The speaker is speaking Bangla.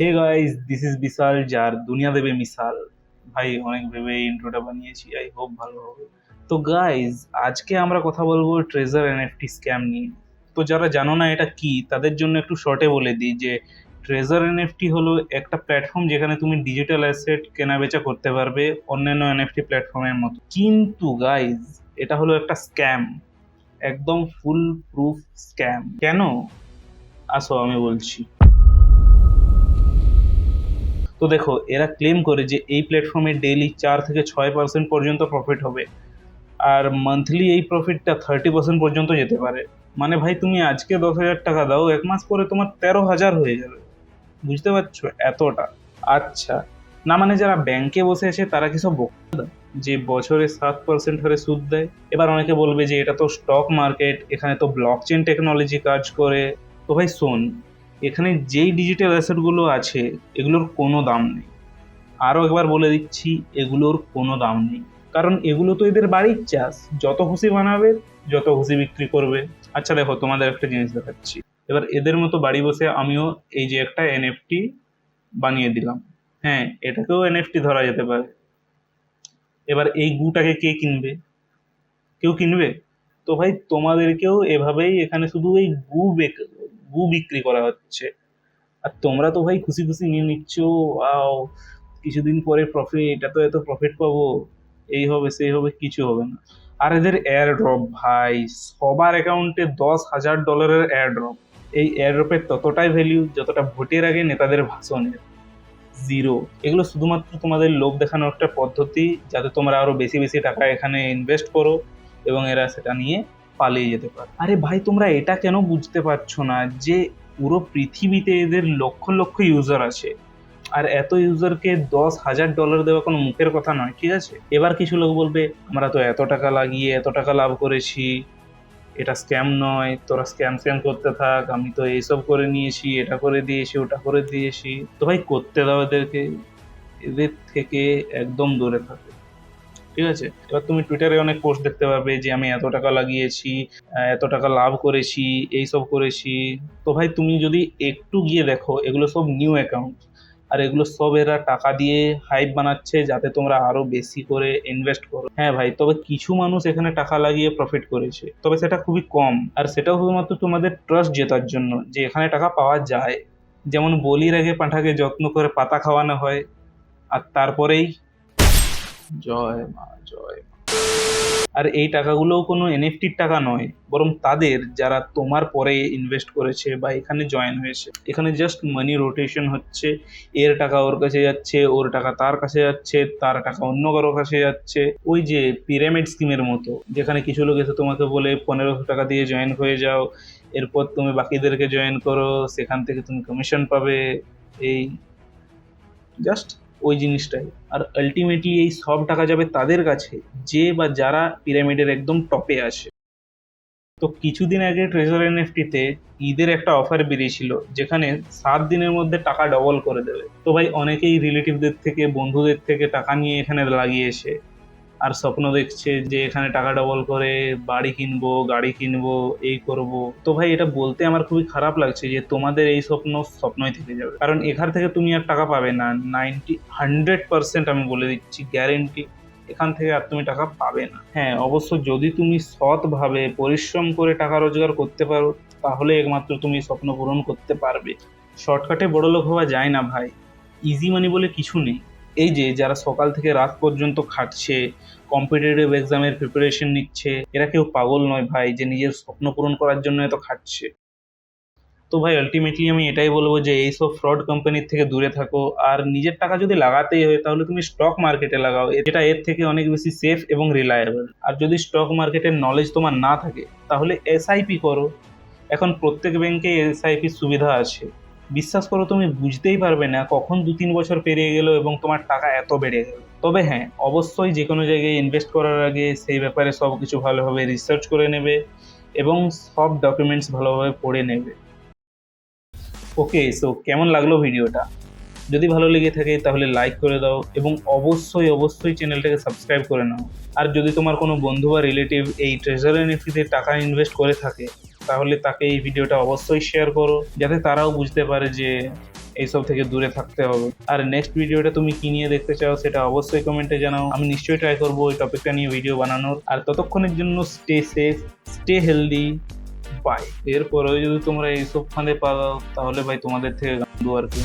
হে গাইস, দিস ইজ বিশাল, যার দুনিয়া দেবে মিসাল। ভাই অনেক ভেবে ইন্ট্রোটা বানিয়েছি, আই হোপ ভালো হবে। তো গাইস, আজকে আমরা কথা বলবো ট্রেজার এনএফটি স্ক্যাম নিয়ে। তো যারা জানো না এটা কি, তাদের জন্য একটু শর্টে বলে দিই যে ট্রেজার এনএফটি হলো একটা প্ল্যাটফর্ম যেখানে তুমি ডিজিটাল অ্যাসেট কেনা বেচা করতে পারবে অন্যান্য এনএফটি প্ল্যাটফর্মের মতো। কিন্তু গাইস, এটা হলো একটা স্ক্যাম, একদম ফুল প্রুফ স্ক্যাম। কেন? আসো আমি বলছি। তো দেখো, এরা ক্লেম করে যে এই প্ল্যাটফর্মে ডেইলি 4 থেকে 6% পর্যন্ত প্রফিট হবে, আর মান্থলি এই প্রফিটটা 30% পর্যন্ত যেতে পারে। মানে ভাই, তুমি আজকে 10,000 টাকা দাও, 1 মাস পরে তোমার 13,000 হয়ে যাবে। বুঝতে পারছো? এতটা। আচ্ছা, না মানে যারা ব্যাংকে বসে আছে তারা কি সব বোকা, যে বছরে 7% হারে সুদ দেয়? এবার অনেকে বলবে যে এটা তো স্টক মার্কেট, এখানে তো ব্লক চেন টেকনোলজি কাজ করে। তো ভাই শোন, এখানে যেই ডিজিটাল অ্যাসেটগুলো আছে এগুলোর কোনো দাম নেই। আরও একবার বলে দিচ্ছি, এগুলোর কোনো দাম নেই। কারণ এগুলো তো এদের বাড়ির চাষ, যত খুশি বানাবে, যত খুশি বিক্রি করবে। আচ্ছা দেখো, তোমাদের একটা জিনিস দেখাচ্ছি। এবার এদের মতো বাড়ি বসে আমিও এই যে একটা এনএফটি বানিয়ে দিলাম। হ্যাঁ, এটাকেও এনএফটি ধরা যেতে পারে। এবার এই গুটাকে কে কিনবে? কেউ কিনবে? তো ভাই তোমাদেরকেও এভাবেই এখানে শুধু এই গু বিক্রি করা হচ্ছে। আর তোমরা তো ভাই খুশি খুশি নিয়ে নিচ্ছ। আও, কিছুদিন পরে প্রফিট, এটা তো এত প্রফিট পাবো, এই হবে সেই হবে, কিছু হবে না। আর এদের এয়ার ড্রপ ভাই, সবার অ্যাকাউন্টে $10,000 এয়ার ড্রপ। এই এয়ার ড্রপের ততটাই ভ্যালিউ যতটা ভোটের আগে নেতাদের ভাষণের। জিরো। এগুলো শুধুমাত্র তোমাদের লোভ দেখানোর একটা পদ্ধতি, যাতে তোমরা আরো বেশি বেশি টাকা এখানে ইনভেস্ট করো এবং এরা সেটা নিয়ে পালিয়ে যেতে পারে। আরে ভাই, তোমরা এটা কেন বুঝতে পারছো না যে পুরো পৃথিবীতে এদের লক্ষ লক্ষ ইউজার আছে, আর এত ইউজারকে $10,000 দেওয়া কোনো মুখের কথা নয়, ঠিক আছে? এবার কিছু লোক বলবে, আমরা তো এত টাকা লাগিয়ে এত টাকা লাভ করেছি, এটা স্ক্যাম নয়, তোরা স্ক্যাম স্ক্যাম করতে থাক, আমি তো এইসব করে নিয়েছি, এটা করে দিয়েছি, ওটা করে দিয়েছি। তো ভাই করতে দাও এদেরকে, এদের থেকে একদম দূরে থাকে, ঠিক আছে? এবার তুমি টুইটারে অনেক পোস্ট দেখতে পাবে যে আমি এত টাকা লাগিয়েছি, এত টাকা লাভ করেছি, এইসব করেছি। তো ভাই তুমি যদি একটু গিয়ে দেখো, এগুলো সব নিউ অ্যাকাউন্ট, আর এগুলো সব এরা টাকা দিয়ে হাইপ বানাচ্ছে যাতে তোমরা আরো বেশি করে ইনভেস্ট করো। হ্যাঁ ভাই, তবে কিছু মানুষ এখানে টাকা লাগিয়ে প্রফিট করেছে, তবে সেটা খুবই কম, আর সেটাও শুধুমাত্র তোমাদের ট্রাস্ট জেতার জন্য যে এখানে টাকা পাওয়া যায়। যেমন বলির আগে পাঁঠাকে যত্ন করে পাতা খাওয়ানো হয়, আর তারপরেই জয় মা, জয় মা। আর এই টাকাগুলোও কোনো এনএফটির টাকা নয়, বরং তাদের যারা তোমার পরে ইনভেস্ট করেছে বা এখানে জয়েন হয়েছে। এখানে জাস্ট মানি রোটেশন হচ্ছে, এর টাকা ওর কাছে যাচ্ছে, ওর টাকা তার কাছে যাচ্ছে, তার টাকা অন্য কারো কাছে যাচ্ছে। ওই যে পিরামিড স্কিমের মতো, যেখানে কিছু লোক এসে তোমাকে বলে 1500 টাকা দিয়ে জয়েন হয়ে যাও, এরপর তুমি বাকিদেরকে জয়েন করো, সেখান থেকে তুমি কমিশন পাবে। এই জাস্ট ওই জিনিসটাই। আর আলটিমেটলি এই সব টাকা যাবে তাদের কাছে যে বা যারা পিরামিডের একদম টপে আসে। তো কিছুদিন আগে ট্রেজার এনএফটিতে ঈদের একটা অফার বেরিয়েছিল, যেখানে 7 দিনের মধ্যে টাকা ডবল করে দেবে। তো ভাই অনেকেই রিলেটিভদের থেকে, বন্ধুদের থেকে টাকা নিয়ে এখানে লাগিয়েছে, আর স্বপ্ন দেখছে যে এখানে টাকা ডবল করে বাড়ি কিনবো, গাড়ি কিনবো, এই করব। তো ভাই এটা বলতে আমার খুবই খারাপ লাগছে যে তোমাদের এই স্বপ্ন স্বপ্নই থেকে যাবে, কারণ এখান থেকে তুমি আর টাকা পাবে না। 100% আমি বলে দিচ্ছি, গ্যারেন্টি, এখান থেকে আর তুমি টাকা পাবে না। হ্যাঁ অবশ্য, যদি তুমি সৎভাবে পরিশ্রম করে টাকা রোজগার করতে পারো, তাহলে একমাত্র তুমি স্বপ্ন পূরণ করতে পারবে। শর্টকাটে বড়লোক হওয়া যায় না ভাই, ইজি মানি বলে কিছু নেই। এই যে যারা সকাল থেকে রাত পর্যন্ত খাটছে, কম্পিটিটিভ এক্সামের প্রিপারেশন নিচ্ছে, এরা কেউ পাগল নয় ভাই যে নিজের স্বপ্ন পূরণ করার জন্য এত খাটছে। তো ভাই আলটিমেটলি আমি এটাই বলবো যে এইসব ফ্রড কোম্পানির থেকে দূরে থাকো, আর নিজের টাকা যদি লাগাতেই হয় তাহলে তুমি স্টক মার্কেটে লাগাও, যেটা এর থেকে অনেক বেশি সেফ এবং রিলায়েবল। আর যদি স্টক মার্কেটের নলেজ তোমার না থাকে, তাহলে এসআইপি করো। এখন প্রত্যেক ব্যাংকে এসআইপির সুবিধা আছে। বিশ্বাস করো, তুমি বুঝতেই পারবে না কখন 2-3 বছর পেরিয়ে গেল এবং তোমার টাকা এত বেড়ে গেল। তবে হ্যাঁ, অবশ্যই যে কোনো জায়গায় ইনভেস্ট করার আগে সেই ব্যাপারে সব কিছু ভালোভাবে রিসার্চ করে নেবে এবং সব ডকুমেন্টস ভালোভাবে পড়ে নেবে। ওকে, সো কেমন লাগলো ভিডিওটা? যদি ভালো লেগে থাকে তাহলে লাইক করে দাও এবং অবশ্যই অবশ্যই চ্যানেলটাকে সাবস্ক্রাইব করে নাও। আর যদি তোমার কোনো বন্ধু বা রিলেটিভ এই ট্রেজার এনএফটিতে টাকা ইনভেস্ট করে থাকে, তাহলে তাকে এই ভিডিওটা অবশ্যই শেয়ার করো, যাতে তারাও বুঝতে পারে যে এইসব থেকে দূরে থাকতে হবে। আর নেক্সট ভিডিওটা তুমি কি নিয়ে দেখতে চাও সেটা অবশ্যই কমেন্টে জানাও, আমি নিশ্চয়ই ট্রাই করবো ওই টপিকটা নিয়ে ভিডিও বানানোর। আর ততক্ষণের জন্য stay safe, stay healthy, bye. এরপরেও যদি তোমরা এইসব ফাঁদে পাও তাহলে ভাই তোমাদের থেকে গান আর কি।